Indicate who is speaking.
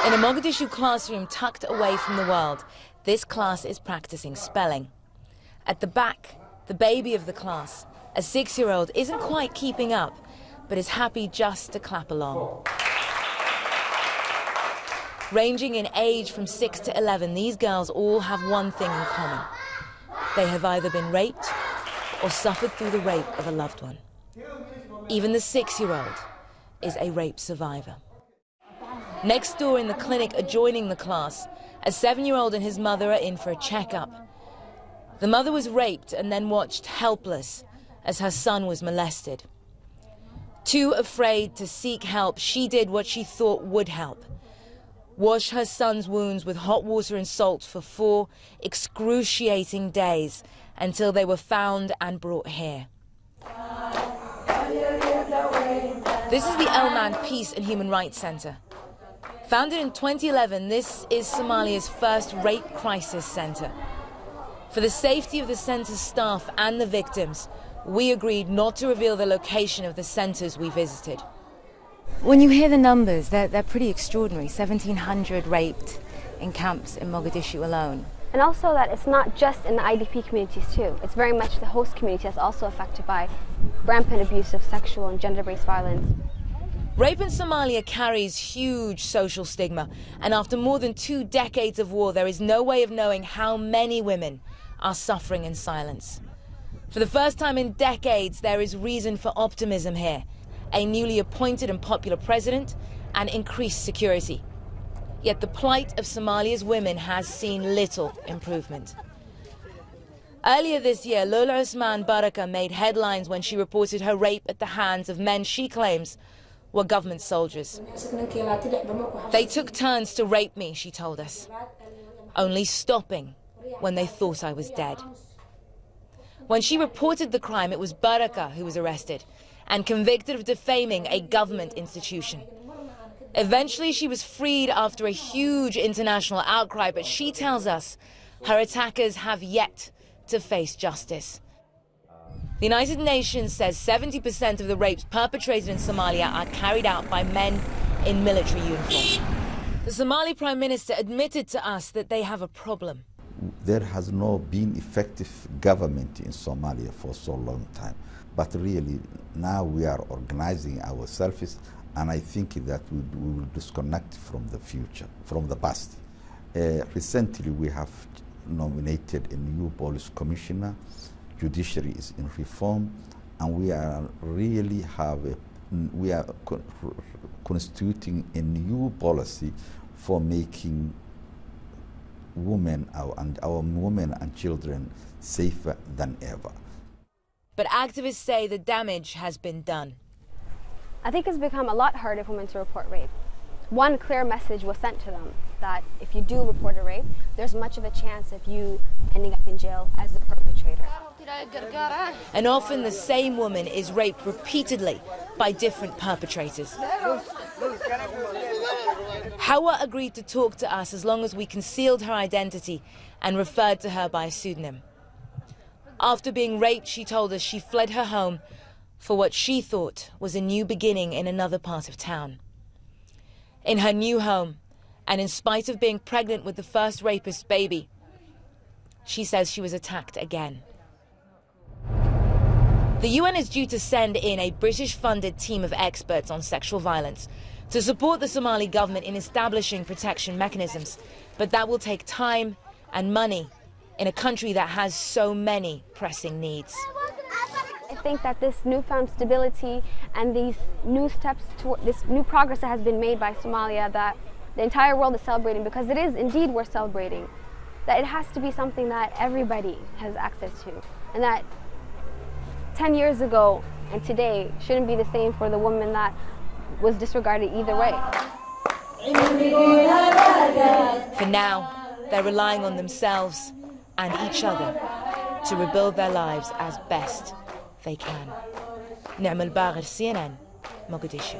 Speaker 1: In a Mogadishu classroom tucked away from the world, this class is practicing spelling. At the back, the baby of the class, a 6-year-old, isn't quite keeping up, but is happy just to clap along. Ranging in age from 6 to 11, these girls all have one thing in common. They have either been raped or suffered through the rape of a loved one. Even the 6-year-old is a rape survivor. Next door in the clinic adjoining the class, a 7-year-old and his mother are in for a checkup. The mother was raped and then watched helpless as her son was molested. Too afraid to seek help, she did what she thought would help: wash her son's wounds with hot water and salt for 4 excruciating days until they were found and brought here. This is the Elman Peace and Human Rights Center. Founded in 2011, this is Somalia's first rape crisis center. For the safety of the center's staff and the victims, we agreed not to reveal the location of the centers we visited. When you hear the numbers, they're pretty extraordinary. 1,700 raped in camps in Mogadishu alone.
Speaker 2: And also that it's not just in the IDP communities too. It's very much the host community that's also affected by rampant abuse of sexual and gender-based violence.
Speaker 1: Rape in Somalia carries huge social stigma, and after more than 2 decades of war, there is no way of knowing how many women are suffering in silence. For the first time in decades, there is reason for optimism here. A newly appointed and popular president and increased security. Yet the plight of Somalia's women has seen little improvement. Earlier this year, Lola Usman Baraka made headlines when she reported her rape at the hands of men she claims were government soldiers. They took turns to rape me, she told us, only stopping when they thought I was dead. When she reported the crime, it was Baraka who was arrested and convicted of defaming a government institution. Eventually, she was freed after a huge international outcry, but she tells us her attackers have yet to face justice. The United Nations says 70% of the rapes perpetrated in Somalia are carried out by men in military uniform. The Somali Prime Minister admitted to us that they have a problem.
Speaker 3: There has not been effective government in Somalia for so long time. But really, now we are organizing ourselves, and I think that we will disconnect from the future, from the past. Recently, we have nominated a new police commissioner. Judiciary is in reform, and we are really constituting a new policy for making women our women and children safer than ever.
Speaker 1: But activists say the damage has been done.
Speaker 2: I think it's become a lot harder for women to report rape. One clear message was sent to them that if you do report a rape, there's much of a chance of you ending up in jail as the perpetrator.
Speaker 1: And often the same woman is raped repeatedly by different perpetrators. Hawa agreed to talk to us as long as we concealed her identity and referred to her by a pseudonym. After being raped, she told us she fled her home for what she thought was a new beginning in another part of town. In her new home, and in spite of being pregnant with the first rapist's baby, she says she was attacked again. The UN is due to send in a British-funded team of experts on sexual violence to support the Somali government in establishing protection mechanisms, but that will take time and money in a country that has so many pressing needs.
Speaker 2: I think that this newfound stability and these new steps toward this new progress that has been made by Somalia, that the entire world is celebrating, because it is indeed worth celebrating, that it has to be something that everybody has access to, and that 10 years ago and today shouldn't be the same for the woman that was disregarded either way.
Speaker 1: For now, they're relying on themselves and each other to rebuild their lives as best they can. Naam al-Bagher, CNN, Mogadishu.